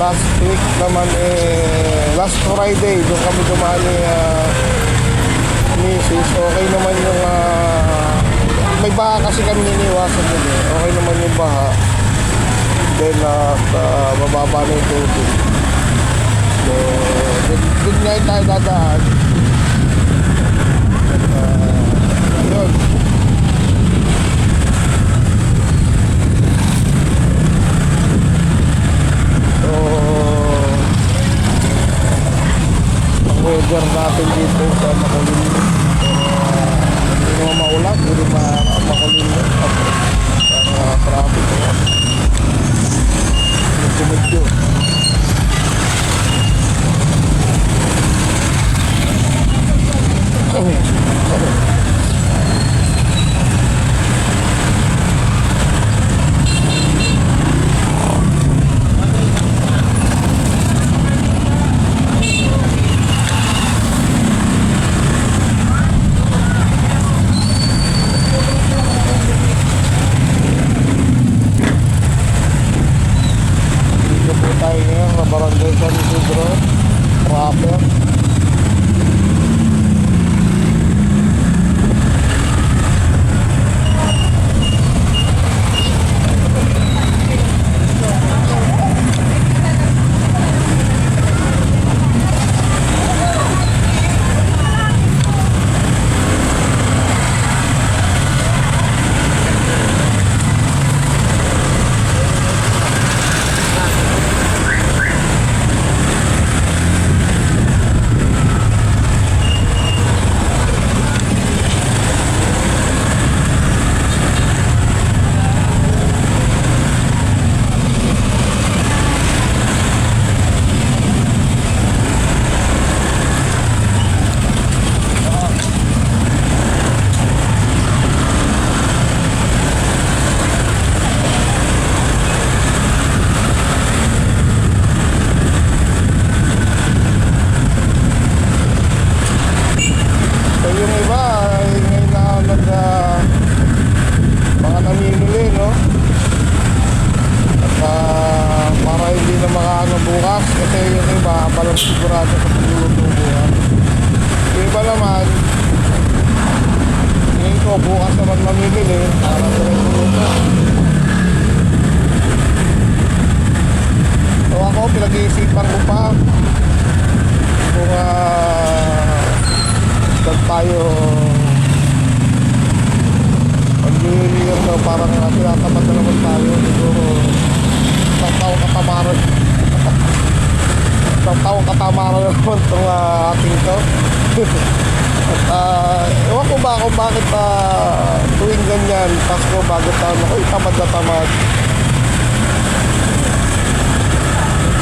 last week naman last Friday doon kami dumali misis. Okay naman yung may baha kasi kami niniwasan din okay naman yung baha. Then mababa na yung tubig. So doon ngayon tayo dadaan. Yun. So ang weather natin dito sa Makulim, hindi naman maulan, hindi makulim traffic medyo Barangay San Isidro proper. Sigurado sa paglulutubuhan. Yung iba naman ngayon ko bukas naman mamimili para sa pagluluto. So ako pinag-iisipan ko pa kung saan tayo pag-iilir na parang tinatamad na naman tayo siguro isang taong katamaran na naman itong ating to. At ewan ko ba kung bakit tuwing ganyan Pasko bago taon ako tamad na tamad.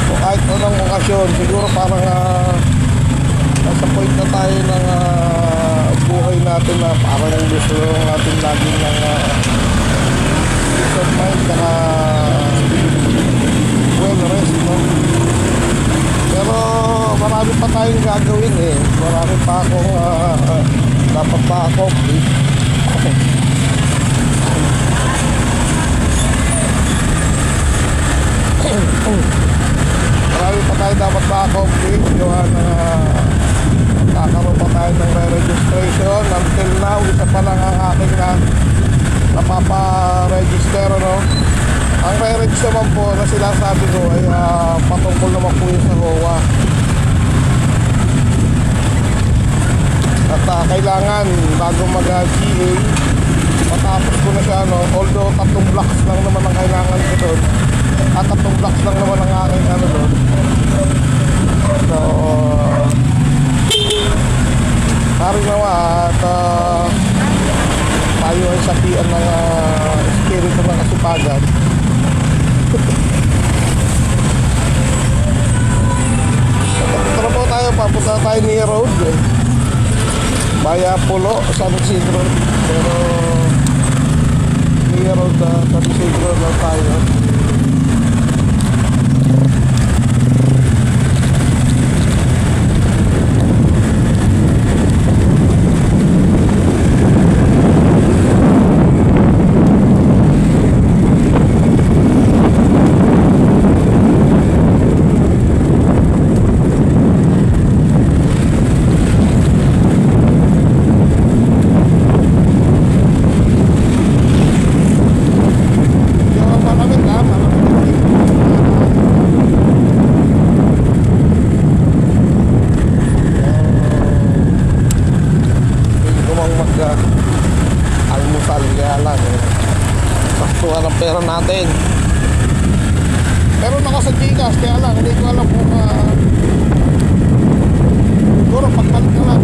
So kahit anong okasyon siguro parang nasa point na tayo ng buhay natin na parang gusto natin laging ng peace of mind saka well rest, no? Pero marami pa tayong gagawin marami pa akong dapat ma-accomplish. Marami pa tayo dapat ma-accomplish. Yung kakaroon pa tayo ng re-registration. Until now, isa pa lang ang aking napapa-register, no? Ang re-register naman po na sinasabi ko ay patungkol naman po yun sa ROA. At kailangan bago mag-GA matapos ko na siya, no? Although 3 blocks lang naman ang kailangan ko doon at 3 blocks lang naman ang aking doon. So haring naman at tayo ay sapian ng espiritu ng kasipagan. Tara po tayo, papunta tayo ni road Maya Pulo, San Isidro. Pero ni road San Isidro na tayo. parehas. Kaya lang, hindi ko alam kung siguro pagpalit na lang.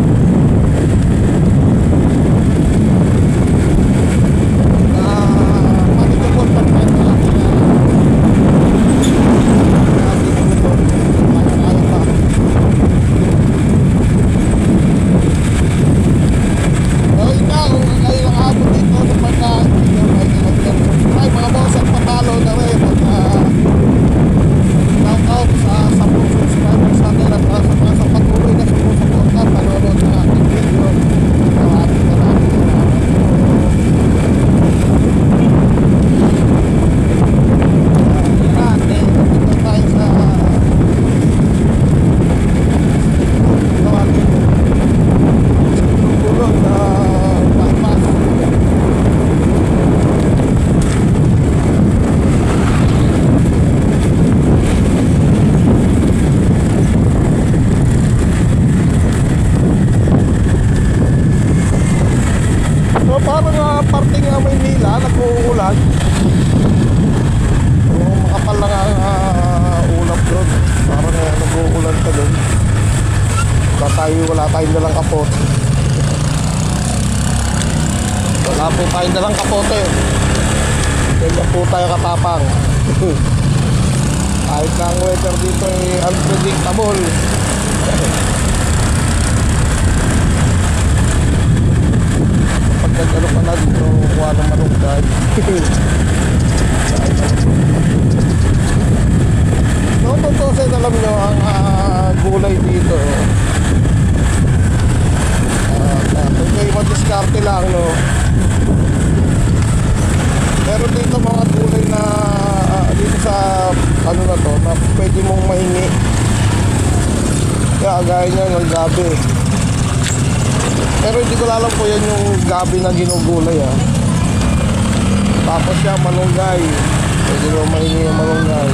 Manigabot pagpalit na lang. Ay, mga boss at patalo na rin. Shout out sa 10 subscribers natin at sa patuloy na sumusuporta, panonood ng ating video. Maraming salamat. Dito tayo sa tulog na bypass. So parang parting Maynila, nag-uulan. So makapal lang ang ulap doon. Parang nag-uulan ka doon. Wala tayong dalang kapote. Wala po tayong dalang kapote. Kaya po tayo katapang. Kahit na ang weather dito ay unpredictable. Pagkagano ka na dito, kuha ng malunggay. No, tutusin, alam nyo, ang gulay dito. Kung kayo madiskarte lang, no. Pero dito mga gulay na dito sa ano na to, na pwede mong mahingi. Kaya gaya nyo ng gabi. Pero hindi ko alam po yan yung gabi na ginugulay Tapos siya malunggay. Pwede mo mahingi yung malunggay.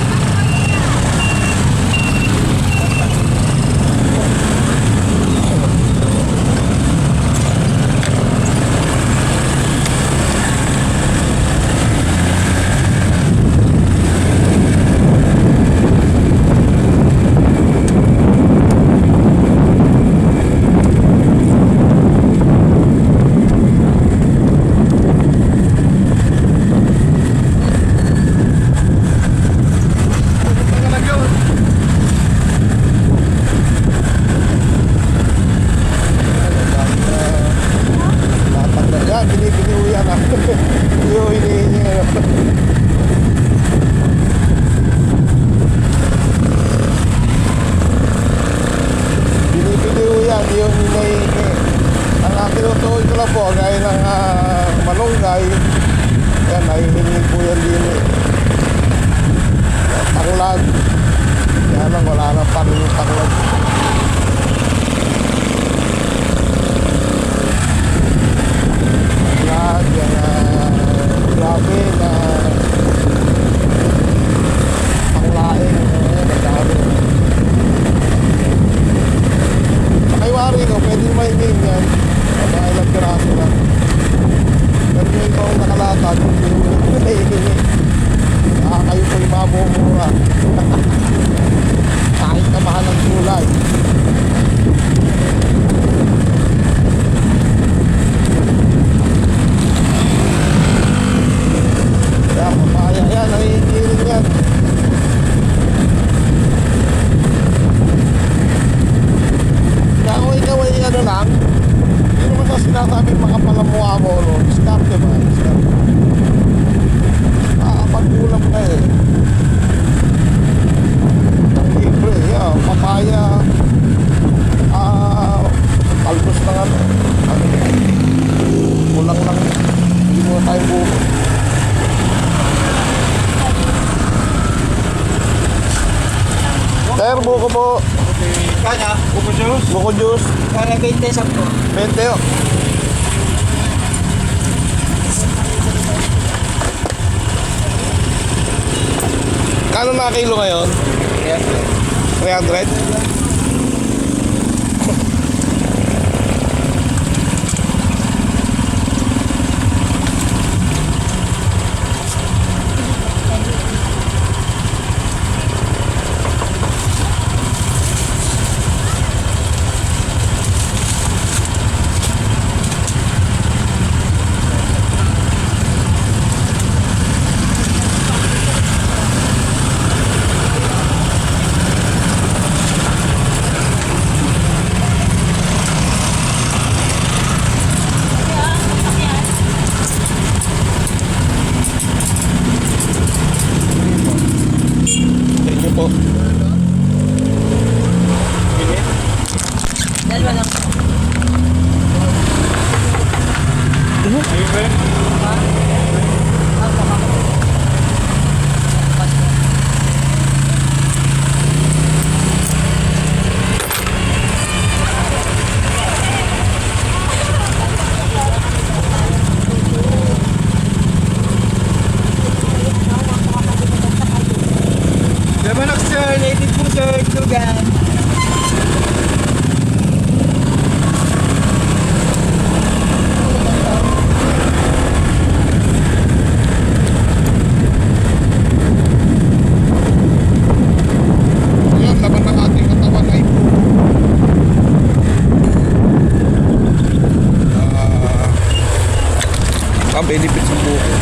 Tinutukoy ko lang po gaya ng malunggay. Yan, nahihingi po yan din tanglad. Yan lang, wala nang tanglad. Tanglad, yan grabe na panglaing. Nagdami. Pakiwari ko, pwede mahingin yan. Mga ilang piraso lang. Pero yung ikaw nakalatag, hindi mo nahihingi. Kayo po yung mabumura. Kahit na mahal ang gulay. Kaya papaya yan, nahihingi rin yan. Kaya kung ikaw ay ano lang, hindi naman sa sinasabing makapalamuha mo, no? Diskarte ba? Diskarte. Pag-ulam ka libre, papaya, talbos ng ano, kulang lang, hindi mo tayo buko. Sir, buko po. Kanya, buko juice. Buko juice. Kaya 20 sa po. 20 oh. Kano na kilo ngayon? 300? ready po sa Dugan. Ayan, laman ng ating katawan ay po ang benefit sa buko.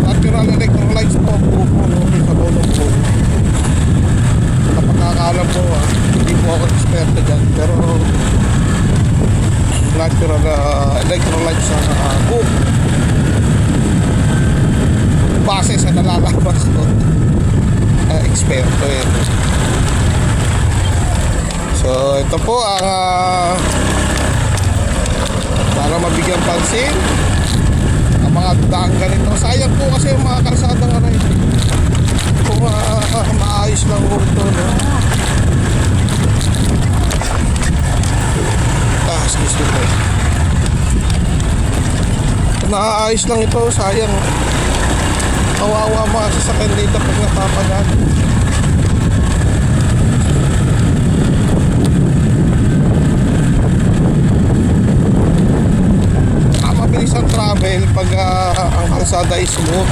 Natural electrolytes po ang buko, no? Sa tulong po. Kapagkakalam po, hindi po ako expert dyan, pero natural electrolytes sa buko. Base sa nalalabas ko, eksperto yun. So ito po ang para mabigyan pansin ang mga daan ganito. Sayang po kasi yung mga kalsadang aray kung maayos lang po ito, no? Excuse me po. Kung naayos lang ito, sayang. Kawawa mga sasakyan dito pag napapagan. Mabilis ang travel pag ang kalsada is smooth.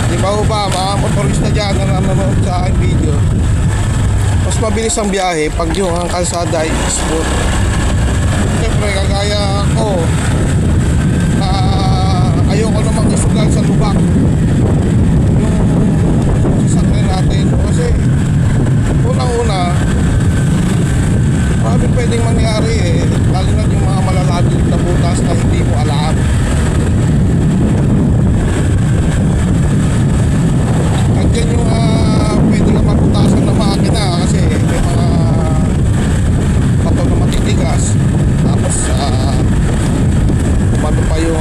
Di ba ba, mga motorista dyan na nanonood sa aking video, mas mabilis ang biyahe pag yung ang kalsada is smooth. Siyempre kagaya ko, ayoko namang isugal sa lubak yung sasakyan natin kasi unang-una marami pwedeng mangyari lalo na yung mga malalalim na butas na hindi mo alam. Nandiyan yung pwede na mabutasan ng makina kasi may mga bato na matitigas, tapos umano pa yung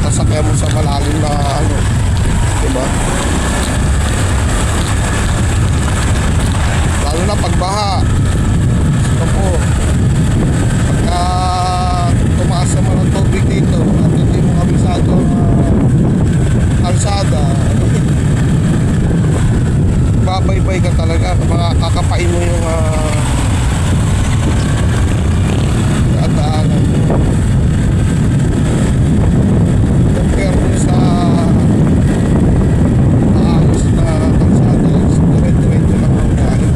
sasakyan mo sa malalim na ano, diba? Lalo na pagbaha. Ito po, pagka tumaas naman ang tubig dito at hindi mo kabisado kalsada, babaybay ka talaga, mga kakapain mo yung daanan mo. Compare mo sa maayos na kalsada, dire-diretso lang ang biyahe.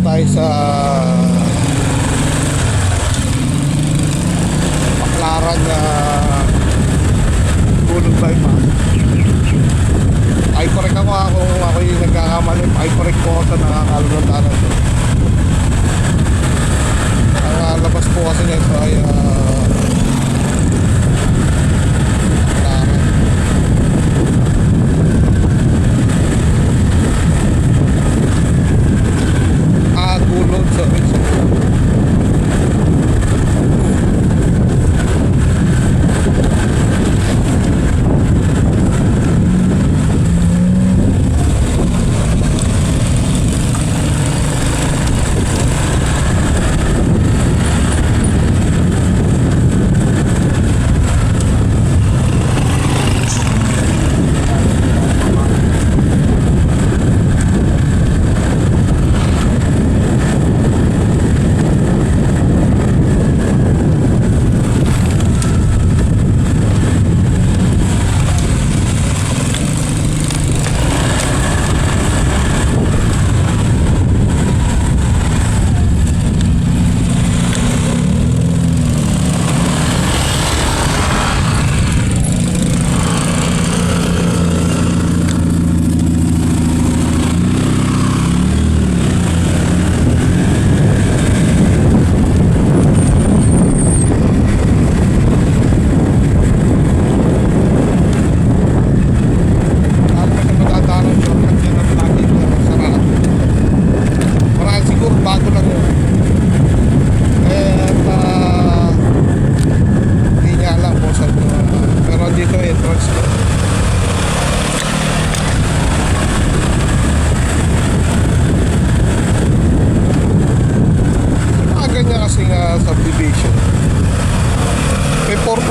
Tayo sa Baklaran na Gulong Bypass. Ay correct ako kung ako yung nagkakamali. Ay correct po ako sa nakakalunod to. Ang labas po kasi nito ay Baklaran. Gulong sa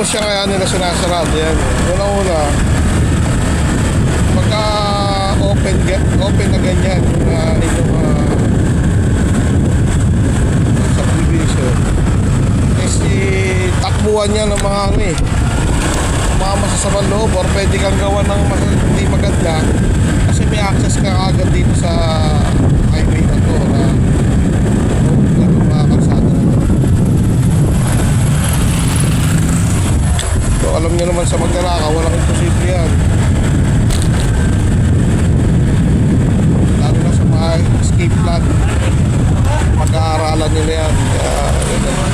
siya kaya nila sinasarado yan. Una-una, pagka open na ganyan yung subdivision, takbuhan niya ng mga mga masasamang loob or pwede kang gawa ng hindi maganda kasi may access ka agad dito sa highway na to na mga kalsada na to. So alam niyo naman sa magnanakaw, walang imposible yan, lalo na sa mga escape plan, pag-aaralan nila yan. Kaya yun naman.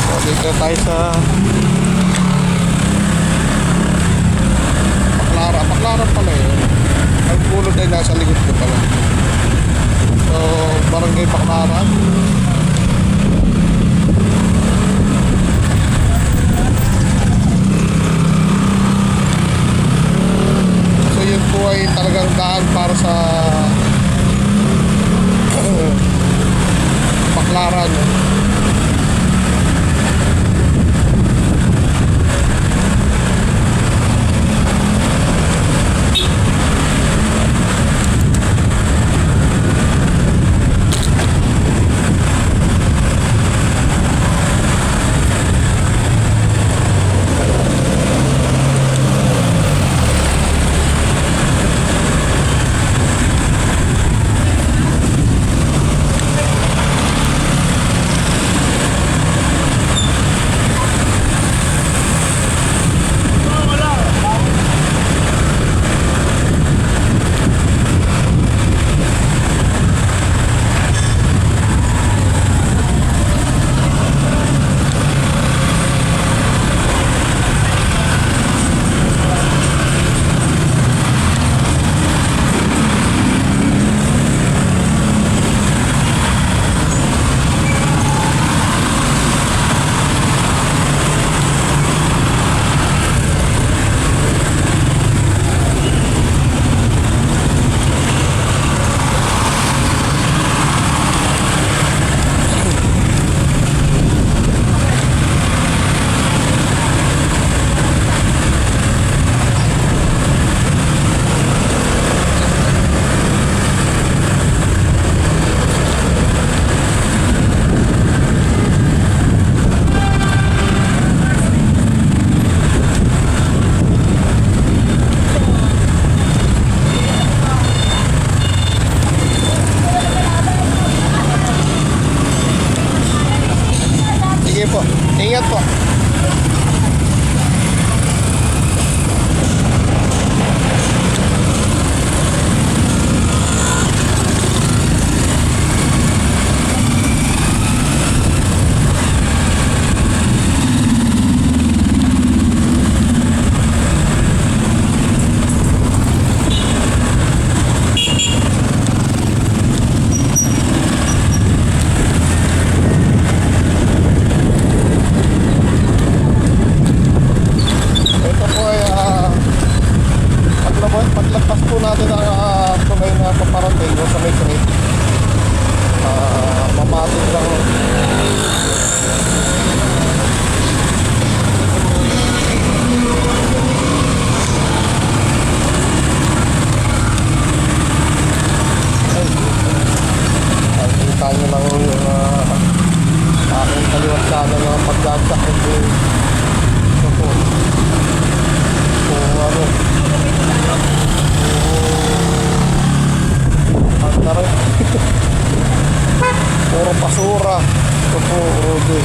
So dito tayo sa Baklaran pala yun. Ang pulot ay nasa likod ko pala. So barangay Baklaran. So yun po ay talagang daan para sa Baklaran. Ingat po. Paglagpas po natin ang tulay na paparating sa may trade, mamatin lang. Kita nyo lang yung aking kaliwat sana ng pagdagsak. Ito po kung ano, puro basura. Ito po, Rudy.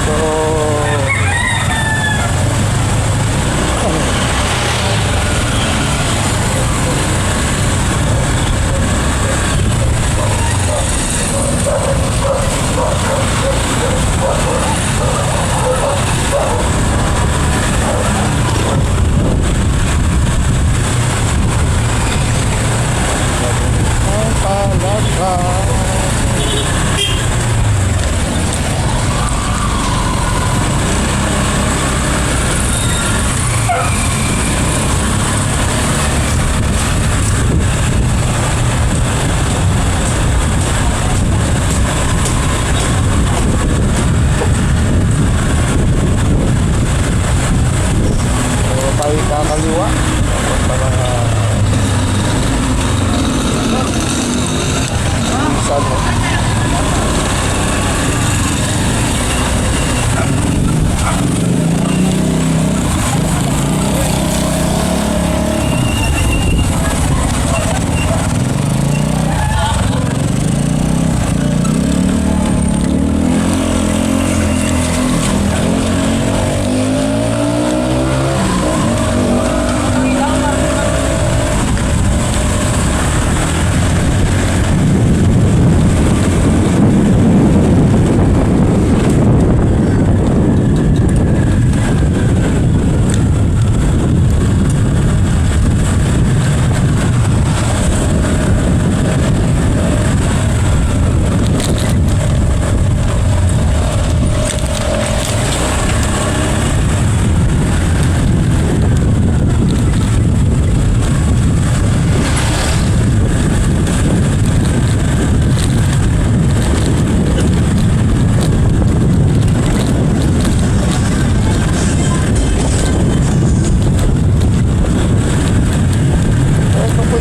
So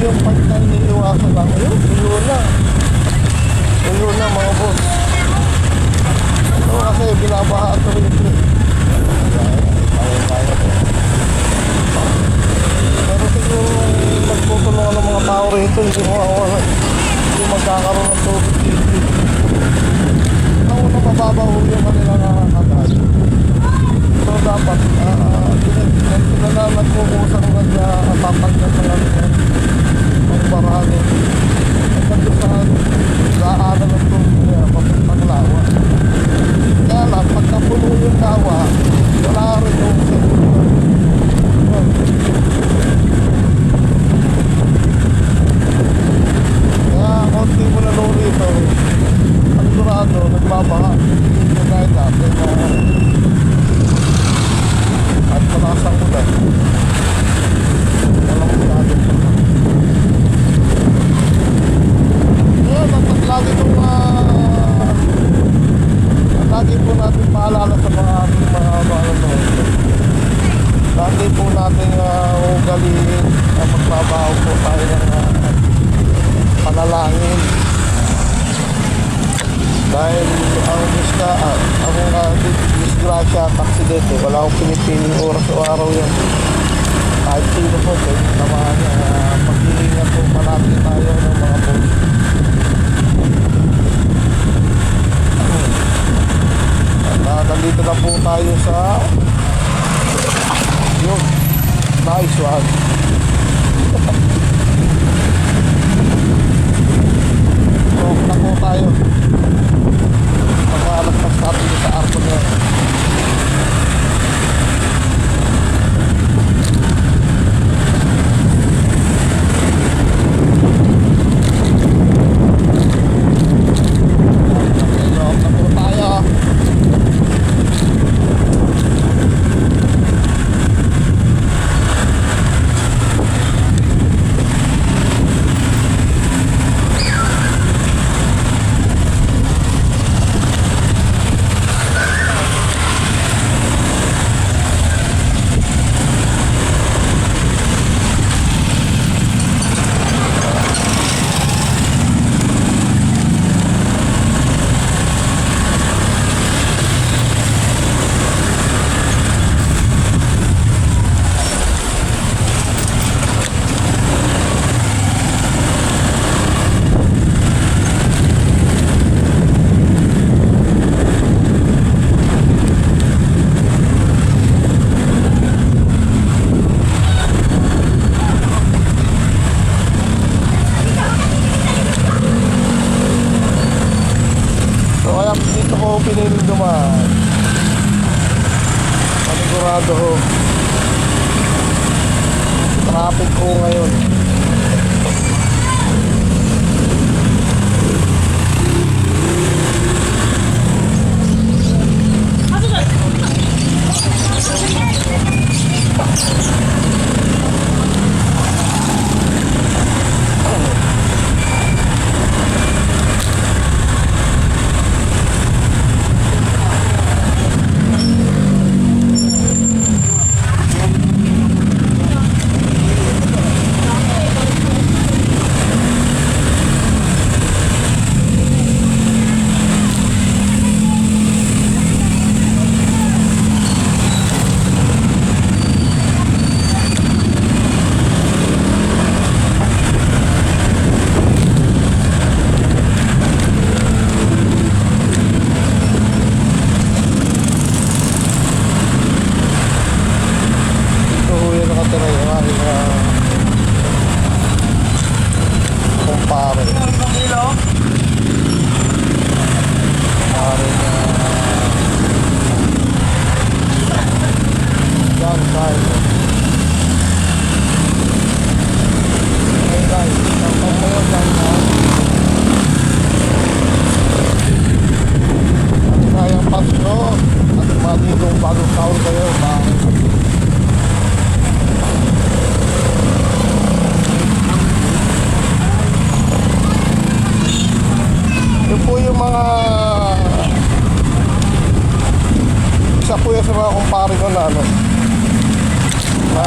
yung pagka iniiwasan lang. Ayun na mga boss. Ito kasi binabaha ito rin ito. Pero siguro magtutulungan ng mga tao rito, hindi magkakaroon ng tubig dito. Ako na mababaw yung kanilang nakakatay. So dapat, sila na nagkukusang nag-atapag na sa pagbarahalo. Nandun sa daanan ng tubig niya, papuntang lawa. Kaya lang, pagkapuno yung lawa, wala rin yung seguro. Kaya konti mo na lori ito, panigurado, nagbabaha. Hindi gaya dati na at malakas ang ulan. Walang masyado. Ngayon, lagi itong lagi po natin paalala sa mga ating mga lagi po natin ugaliin na magbabaho po tayo ng panalangin. Dahil ang disgrasya at aksidente, wala akong pinipiling oras o araw yan. Kahit sino po, pwede naman pag-iingat po palagi tayo ng mga boss. At nandito na po tayo sa yun, nice one. So, na po tayo. Mag-alagpas natin sa arko niya. Na po tayo. Piniling dumaan. Panigurado ho. Traffic ko ngayon. sa mga kumpare ko na ano, na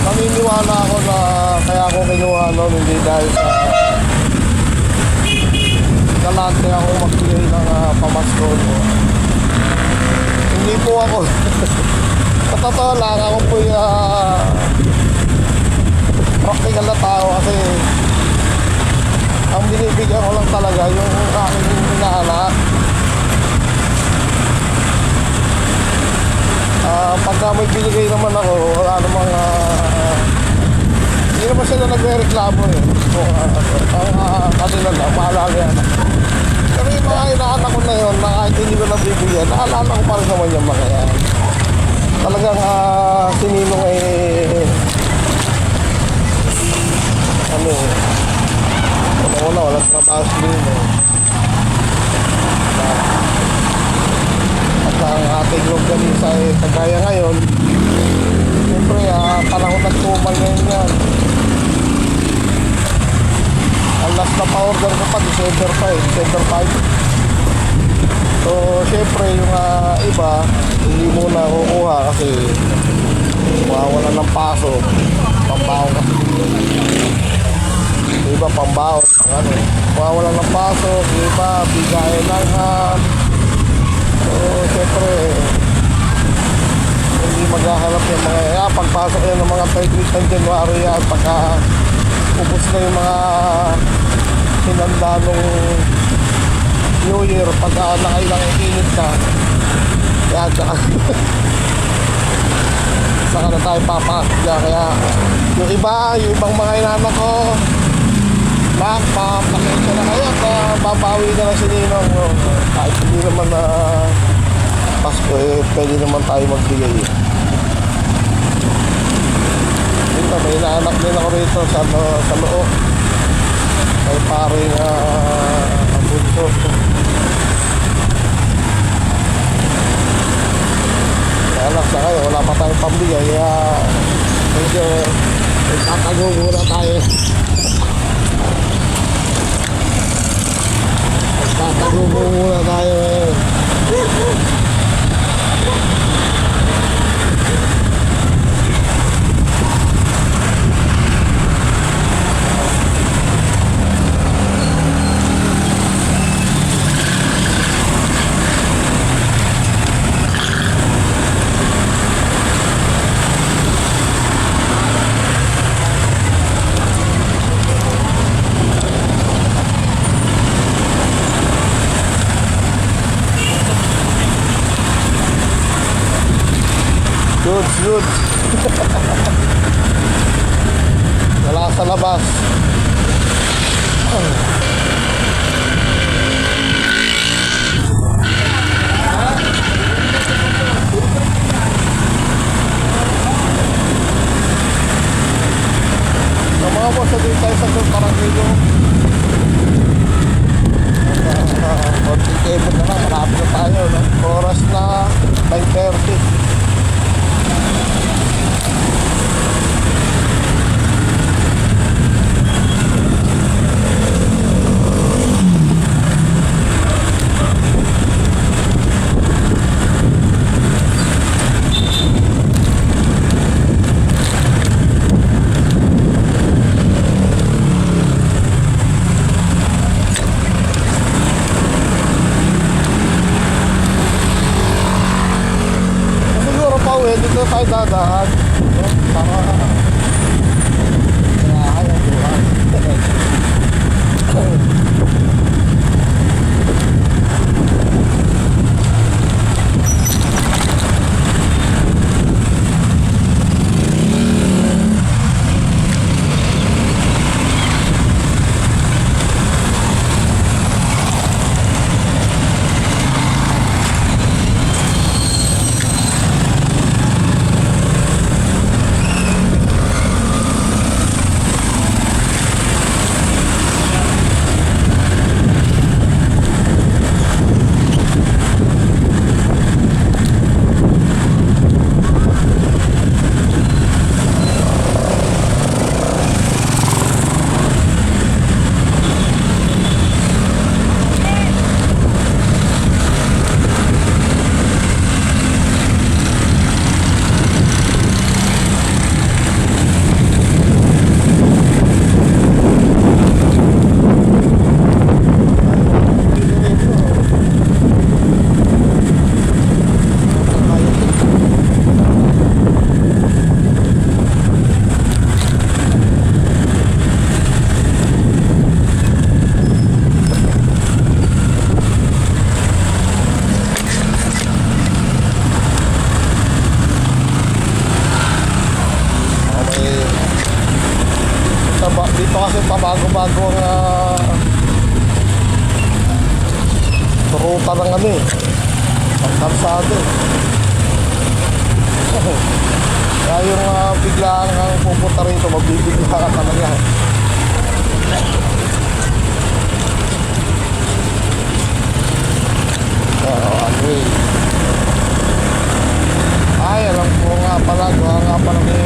naniniwala naniniwala ako na kaya ako kinuha noon hindi dahil sa galante ako magbigay ng pamasko. No? Hindi po ako. Sa totoo lang, ako po practical na tao kasi ang binibigyan ko lang talaga yung aking inaanak. Pagka may binigay naman ako, wala namang hindi naman sila nagre-reklamo eh. Ang kanila lang, maalala yan. Pero yung mga inaanak ko na yun, na kahit hindi ko nabibigyan, naalala ko pa rin naman yung mga yan. Talagang sininong ano eh, una walang trabaho sino. At ang ating longganisa ay kagaya ngayon, siyempre panahon nagtumal ngayon yan. Ang last na pa-order ko pa, December 5. So siyempre yung iba hindi muna kukuha kasi wala ng paso, pambaho kasi yung iba pambaho, wala ng paso, yung iba bigay lang so siyempre hindi maghahanap yung mga pagpasok yan ng mga third week ng January yan, pagka ubos na yung mga hinanda nung New Year, pagka nakailang init ka yan, saka na tayo papasok dyan. Kaya yung ibang mga inanak ko pakita na kayo at babawi na lang si Ninong, no? Kahit hindi naman na Pasko pwede naman tayo magbigay dito. May inaanak din ako rito sa loob, may paring bunso. Anak sa kayo, wala pa tayong pambigay kaya medyo tatago muna tayo. Tatago muna tayo Good. Wala sa labas. So mga boss, sabihin tayo sa Parangilo. Konting cable na lang, marami na tayo, no? Oras na 9:30. Dito kasi pabago-bago ang ruta ng ano eh. Ang kalsada eh. Kaya yung biglaan kang pupunta rito, magbibigla ka talaga. Okay. Ay, alam ko nga pala, gawa nga pala ni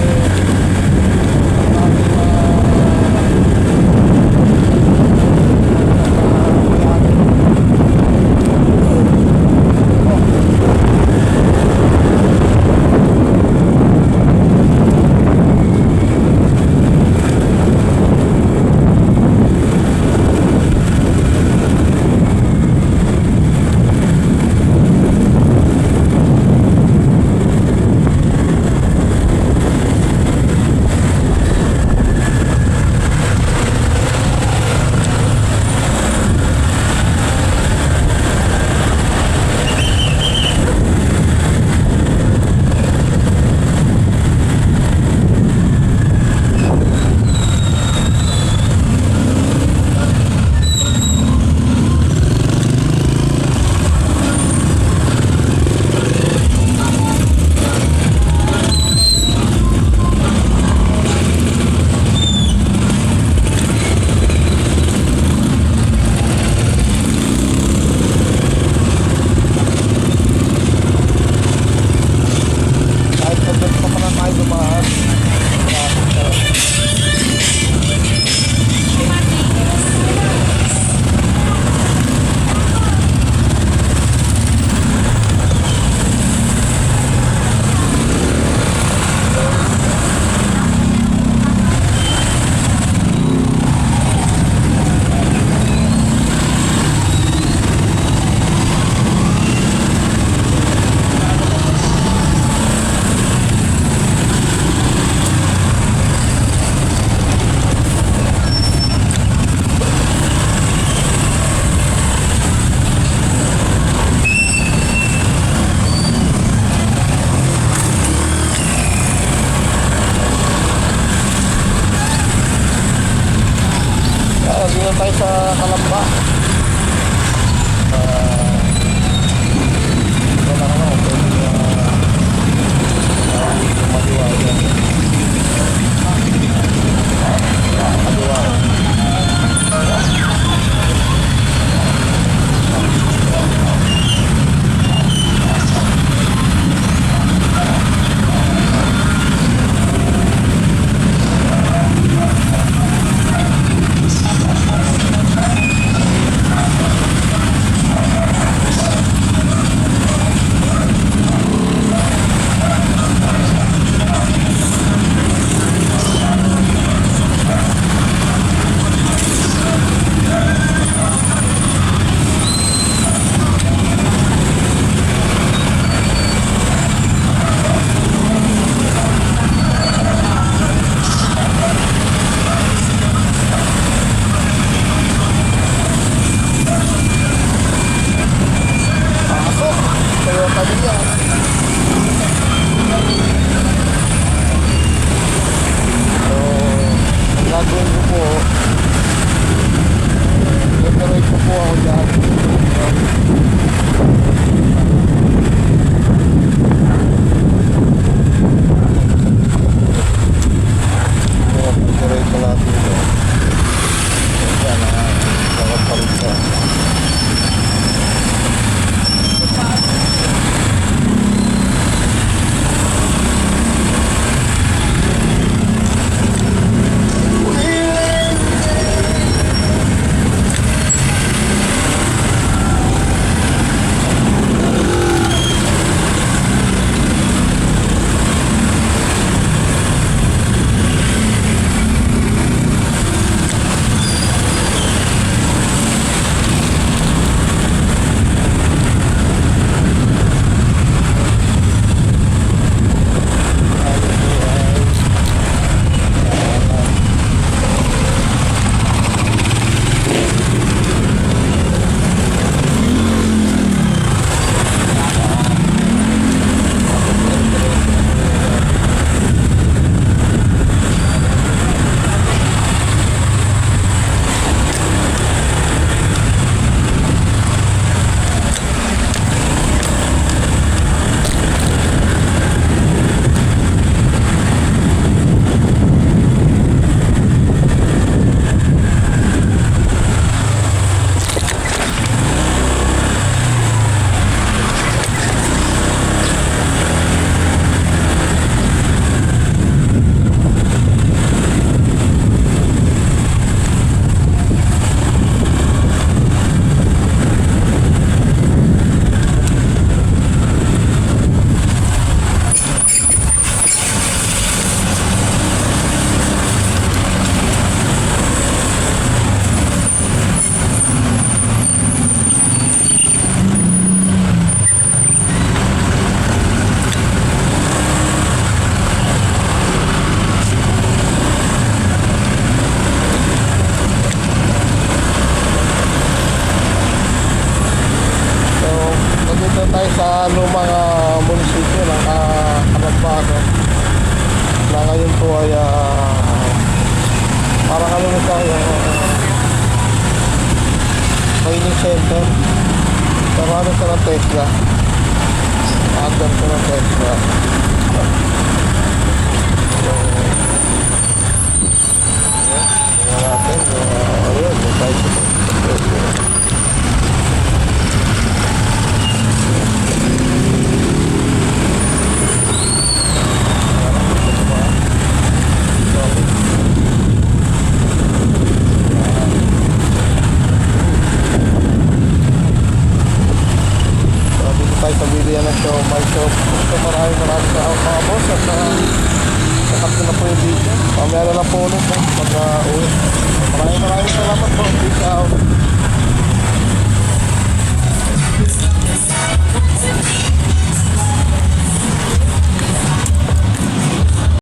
dito tayo sa Kalamba. Ito lang ano, pwede maliwagan. Maliwagan. Parang ano na tayo, training center. Pero ano siya ng Tesla. Under siya ng Tesla. So, tingnan natin. Ayun, yung bicycle. Tayo sa bilihan ng show, my show. So maraming salamat mga boss at nakat ko na po yung video. Mamaya na lang po ulit pag uwi. Maraming salamat po. Peace out.